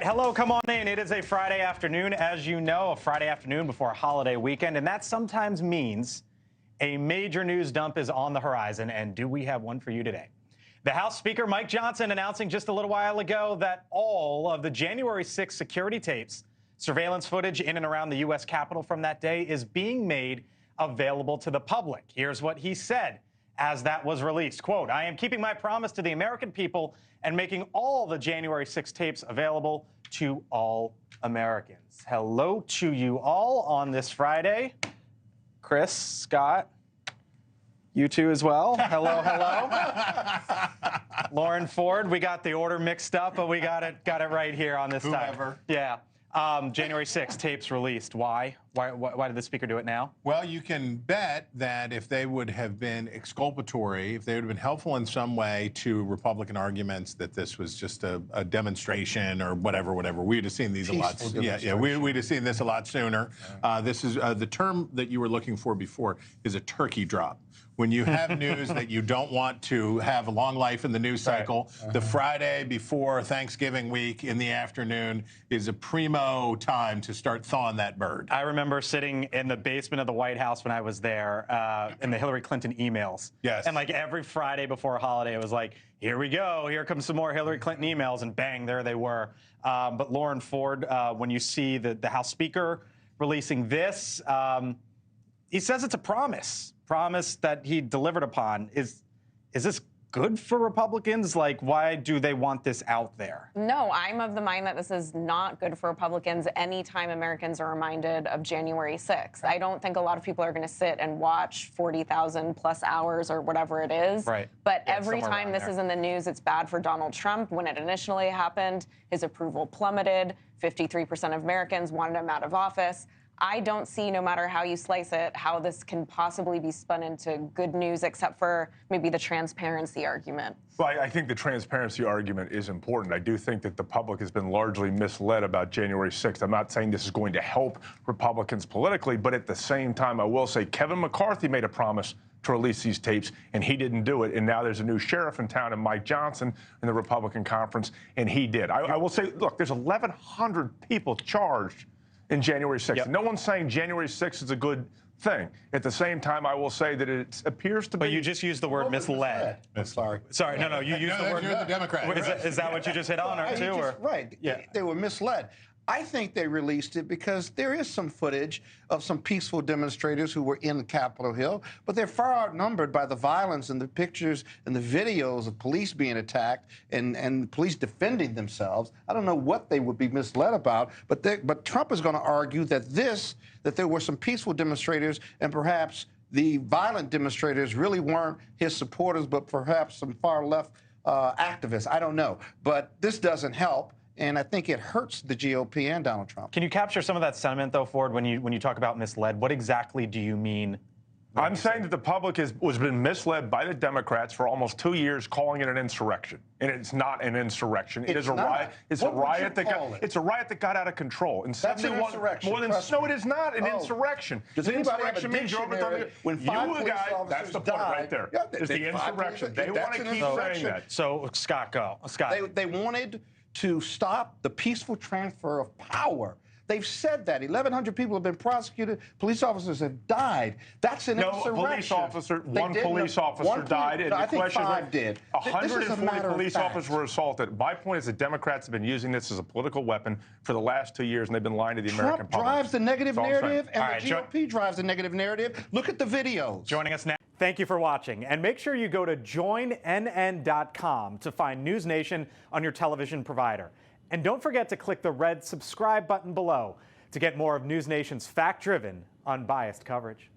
right, hello, come on in. It is a Friday afternoon, as you know, a Friday afternoon before a holiday weekend, and that sometimes means a major news dump is on the horizon, and do we have one for you today? The House Speaker, Mike Johnson, announcing just a little while ago that all of the January 6th security tapes, surveillance footage in and around the U.S. Capitol from that day, is being made available to the public. Here's what he said as that was released. Quote, "I am keeping my promise to the American people and making all the January 6 tapes available to all Americans." Hello to you all on this Friday. Chris, Scott, you two as well. Hello, hello. Lauren Ford, we got the order mixed up, but we got it right here on this Whoever. time. Yeah. January 6th, tapes released. Why? Why did the speaker do it now? Well, you can bet that if they would have been exculpatory, if they would have been helpful in some way to Republican arguments that this was just a demonstration or whatever, we would have seen these a lot. We'd have seen this a lot sooner. This is the term that you were looking for before is a turkey drop. When you have news that you don't want to have a long life in the news cycle, the Friday before Thanksgiving week in the afternoon is a primo time to start thawing that bird. I remember sitting in the basement of the White House when I was there in the Hillary Clinton emails. Yes. And like every Friday before a holiday, it was like, here we go. Here comes some more Hillary Clinton emails. And bang, there they were. But Lauren Ford, when you see the House Speaker releasing this, he says it's a promise that he delivered upon. Is this good for Republicans? Like, why do they want this out there? No, I'm of the mind that this is not good for Republicans anytime Americans are reminded of January 6th. I don't think a lot of people are going to sit and watch 40,000 plus hours or whatever it is. Right. But every time this is in the news, it's bad for Donald Trump. When it initially happened, his approval plummeted. 53% of Americans wanted him out of office. I don't see, no matter how you slice it, how this can possibly be spun into good news, except for maybe the transparency argument. Well, I think the transparency argument is important. I do think that the public has been largely misled about January 6th. I'm not saying this is going to help Republicans politically, but at the same time, I will say Kevin McCarthy made a promise to release these tapes, and he didn't do it. And now there's a new sheriff in town, and Mike Johnson in the Republican conference, and he did. I will say, look, there's 1,100 people charged in January 6th. Yep. No one's saying January 6th is a good thing. At the same time, I will say that it appears to be. But you just used the word misled. Sorry. Sorry, no, you used the word. You're the Democrat. Is that what you just hit on, or too? Right. Yeah. They were misled. I think they released it because there is some footage of some peaceful demonstrators who were in Capitol Hill, but they're far outnumbered by the violence and the pictures and the videos of police being attacked and police defending themselves. I don't know what they would be misled about, but Trump is going to argue that there were some peaceful demonstrators and perhaps the violent demonstrators really weren't his supporters, but perhaps some far left activists. I don't know. But this doesn't help. And I think it hurts the GOP and Donald Trump. Can you capture some of that sentiment, though, Ford, when you talk about misled? What exactly do you mean? I'm saying that the public has been misled by the Democrats for almost 2 years, calling it an insurrection, and it's not an insurrection. It is a riot. It's a riot that got out of control. And That's an insurrection. No, it is not an insurrection. Does anybody have a dictionary when 5 police officers that's the point right there. Yeah, it's the insurrection. They want to keep saying that. So, Scott, go. Scott. They wanted to stop the peaceful transfer of power. They've said that. 1,100 people have been prosecuted. Police officers have died. That's an insurrection. One police officer died. And I think 5 did. 140 police officers were assaulted. My point is the Democrats have been using this as a political weapon for the last 2 years, and they've been lying to the American public. Trump drives the negative narrative, and right, the GOP drives the negative narrative. Look at the videos. Joining us now. Thank you for watching. And make sure you go to joinnn.com to find NewsNation on your television provider. And don't forget to click the red subscribe button below to get more of NewsNation's fact-driven, unbiased coverage.